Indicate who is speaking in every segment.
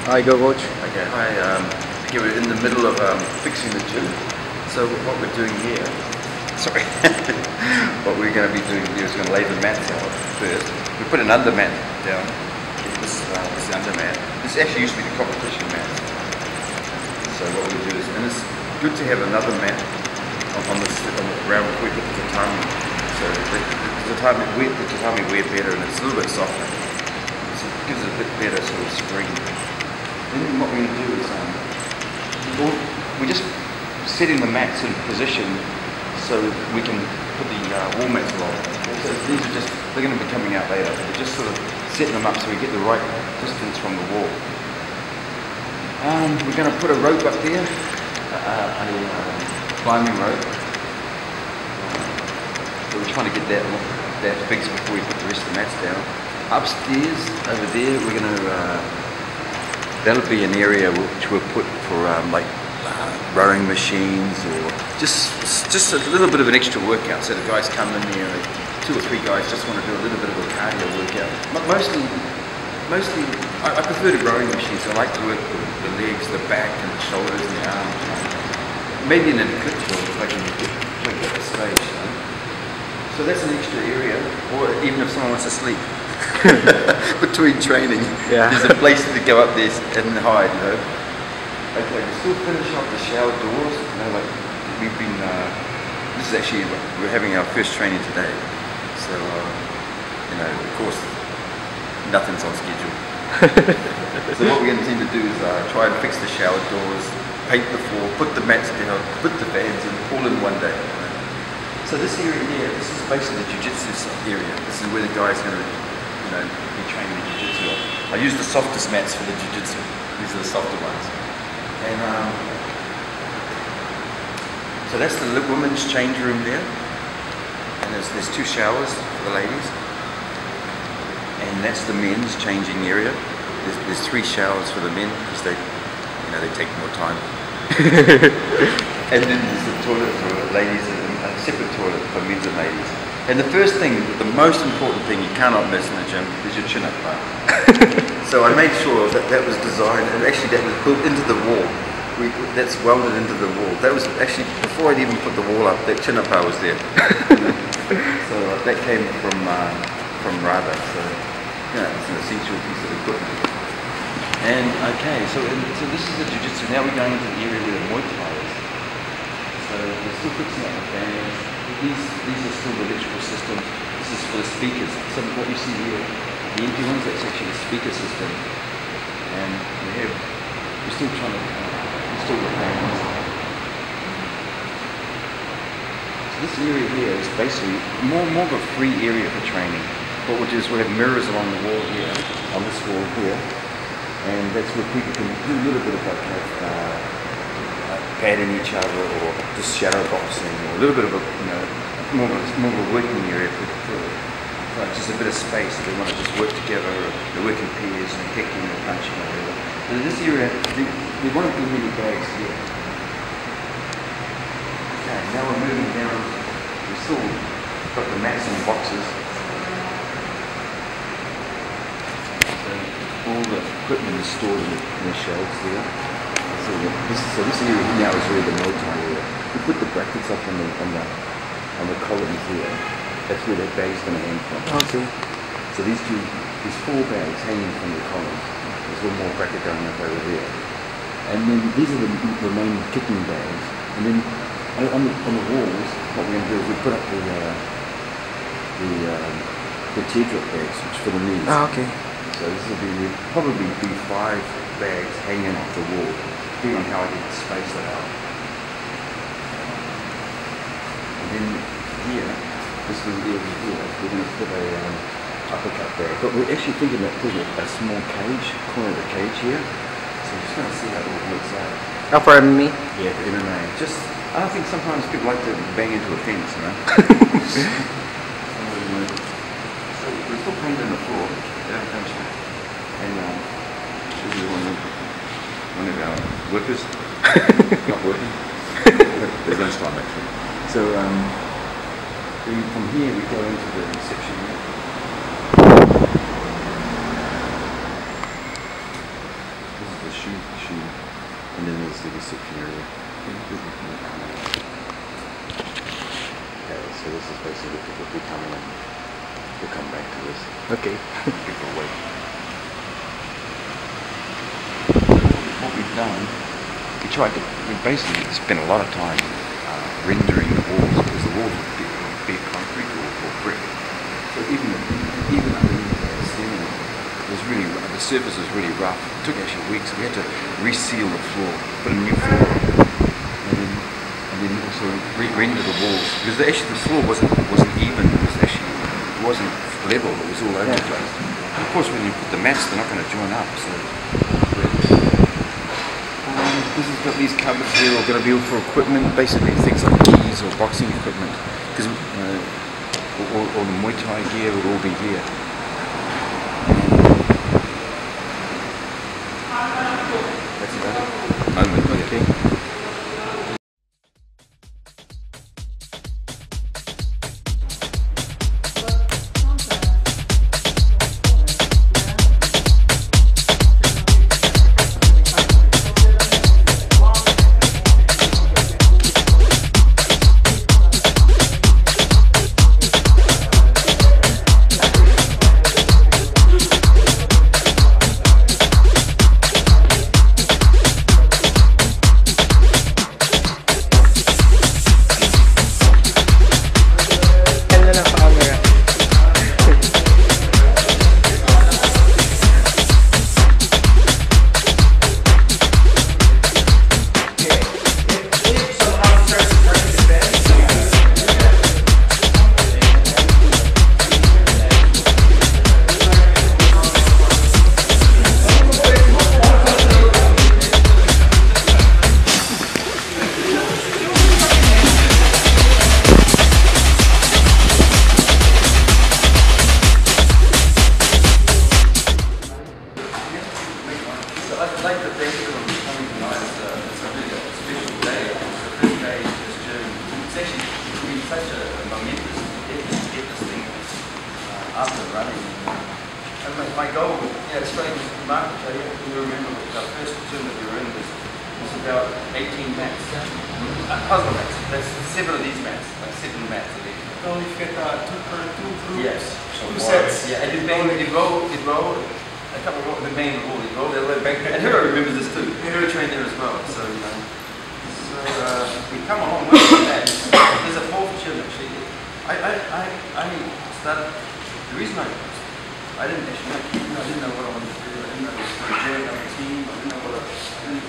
Speaker 1: Hi, go coach.
Speaker 2: Okay, hi. Here we're in the middle of fixing the gym. So what we're doing here, sorry, what we're going to be doing here is going to lay the mats out first. We put an undermat down. This undermat. This actually used to be the competition mat. So what we do is, and it's good to have another mat on the ground before we put the tatami. So the tatami wear better and it's a little bit softer. So it gives it a bit better sort of spring. Then what we're going to do is we're just setting the mats in position so we can put the wall mats along. So these are just, they're going to be coming out later. We're just sort of setting them up so we get the right distance from the wall. We're going to put a rope up there, a climbing rope. So we're trying to get that fixed before we put the rest of the mats down. Upstairs, over there, we're going to that'll be an area which we'll put for rowing machines or just a little bit of an extra workout. So the guys come in there, 2 or 3 guys just want to do a little bit of a cardio workout. Mostly I prefer the rowing machines. I like to work the legs, the back and the shoulders and the arms. Maybe in an eclipse world if I can get the space. You know? So that's an extra area, or even if someone wants to sleep. Between training, there's a place to go up there and hide, you know. Okay, we still finish off the shower doors. You know, like we've been. This is actually we're having our first training today, so you know, of course, nothing's on schedule. So what we're going to need to do is try and fix the shower doors, paint the floor, put the mats down, put the fans in, all in one day. You know? So this area here, this is basically the jiu-jitsu area. This is where the guys are going to. Be training in jiu-jitsu. I use the softest mats for the jiu-jitsu. These are the softer ones. And so that's the women's change room there. And there's 2 showers for the ladies. And that's the men's changing area. There's 3 showers for the men because they take more time. And then there's the toilet for ladies and a separate toilet for men's and ladies. And the first thing, the most important thing you cannot miss in the gym is your chin-up bar. So I made sure that was designed, and actually that was built into the wall. That's welded into the wall. That was actually, before I'd even put the wall up, that chin-up bar was there. So that came from Rada. So yeah, it's an essential piece of equipment. And okay, so this is the jiu-jitsu. Now we're going into the area where the Muay Thai is. So we're still fixing up the fans. These are still the electrical systems. This is for the speakers. So what you see here, the empty ones, that's actually the speaker system. And we're still trying to install the fans. So this area here is basically more of a free area for training. What we'll do is we'll have mirrors along the wall here, on this wall here, and that's where people can do a little bit of padding each other or just shadow boxing or a little bit of a, more of a working area for just a bit of space. They want to just work together, or they work in pairs and kicking or punching or whatever. So in this area, there won't be many bags here. Okay, now we're moving down. We've still got the mats and boxes. So all the equipment is stored in the shelves there. So this area now is really the Muay Thai area. We put the brackets up on the columns here. That's where that bag's going to hang from.
Speaker 1: Okay.
Speaker 2: So these 4 bags hanging from the columns. There's one more bracket going up over there. And then these are the main kicking bags. And then on the walls, what we're going to do is we put up the teardrop bags, which for the knees.
Speaker 1: Okay.
Speaker 2: So this will probably be 5 bags hanging off the wall. Depending on how I get the space out. And then here, this little area here, we're going to put a uppercut bag. But we're actually thinking about putting a small cage, corner of the cage here. So we're just going to see how it all works out.
Speaker 1: Oh, for me?
Speaker 2: Yeah, for MMA. I think sometimes people like to bang into a fence, you know? So we're still painting the floor. And this is one of our workers, not working. There's lunchtime actually. So from here we go into the reception room. This is reception, and then there's the reception area. Okay, so this is basically people who come in and we'll come back to this.
Speaker 1: Okay.
Speaker 2: People wait. What we've done, we basically spent a lot of time rendering the walls, because the walls would be concrete or brick. So even underneath the ceiling, the surface was really rough. It took actually weeks. We had to reseal the floor, put a new floor on, and then also render the walls, because the floor wasn't even. It wasn't level. It was all over the place. Of course, when you put the mats, they're not going to join up. So this has got these cupboards here. We're going to build for equipment, basically things like keys or boxing equipment, because all the Muay Thai gear will all be here. That's about it. Moment, okay. My goal, it's funny, Mark, you remember the first gym that we were in was about 18 mats. Puzzle mats. That's 7 of these mats, like 7 mats of these.
Speaker 3: So you get two groups?
Speaker 2: Yes.
Speaker 3: Two sets?
Speaker 2: Yeah, and it rolled, a couple of the main roll, it rolled, and Hero remembers this too. Hero trained there as well, so we come a long way from that. There's a 4th gym actually. I started, the reason I didn't actually I didn't know what I wanted to do. I didn't know if I was going to join another team. I didn't know what I didn't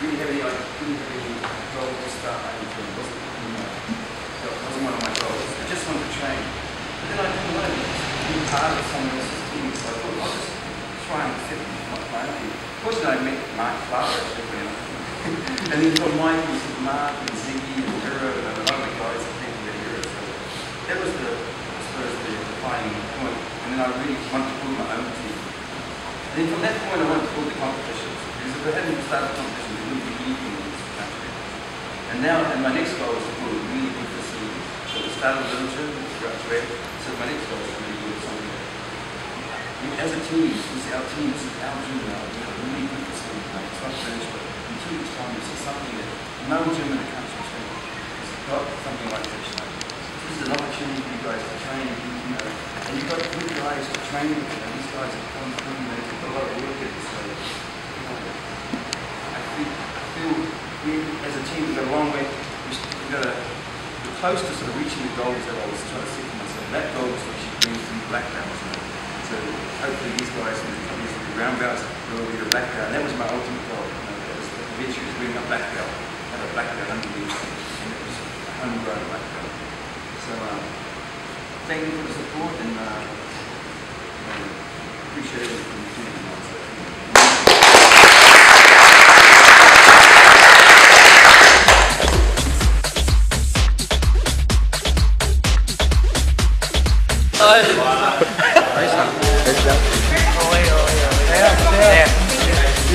Speaker 2: really have any goal to start my own team. It wasn't one of my goals. I just wanted to train. But then I didn't want to be part of someone else's team, so I thought I'll just try and fit my own team. Fortunately, I met Mark Flower actually, and then from Mike, we said Mark and Ziggy and Hero and a lot of the guys that came to Hero. So that was the defining point. And then I really wanted to build my own team. And then from that point I wanted to build the competitions. Because if I hadn't started competitions, it wouldn't be anything in this country. And my next goal is to build a really good facility. So we started a little gym, graduated. So my next goal is to really build something. As a team, this is our team, this is our gym now. We have a really good facility. It's not finished, but in 2 weeks' time, this is something that no gym in the country has got something like this. This is an opportunity for you guys to train, and you've got good guys to train with, and these guys have come through, they put a lot of work in, so I feel we as a team we've got a long way, we're close to sort of reaching the goals that I was trying to set for myself. That goal was to actually bring some black belts, so hopefully these guys in the companies will be brown belts, will be the black belt, and that was my ultimate goal. That was eventually to bring a black belt, have a black belt underneath, and it was a homegrown black belt. So thank you for the support, and appreciate it from the team.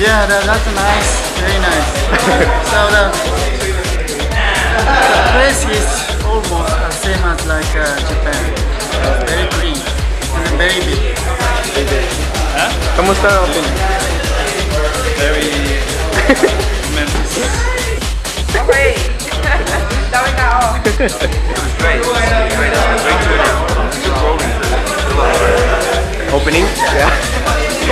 Speaker 3: Yeah, that's nice, very nice. So the place is almost the same as like Japan. Very clean and very big.
Speaker 1: ¿Cómo está Opening?
Speaker 3: Very Memphis.
Speaker 1: Okay. Dami tao.
Speaker 4: Opening? Yeah.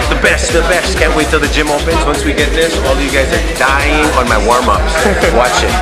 Speaker 4: The best. Can't wait till the gym opens. Once we get this, all you guys are dying on my warm-ups. Watch it.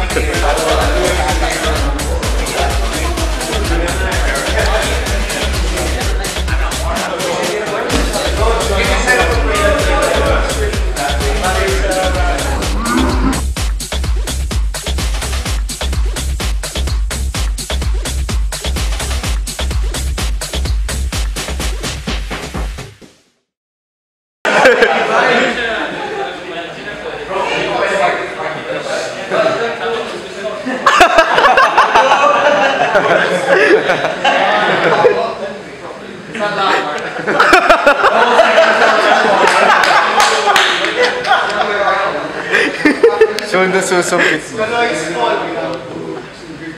Speaker 4: Şunu da susum gitsin.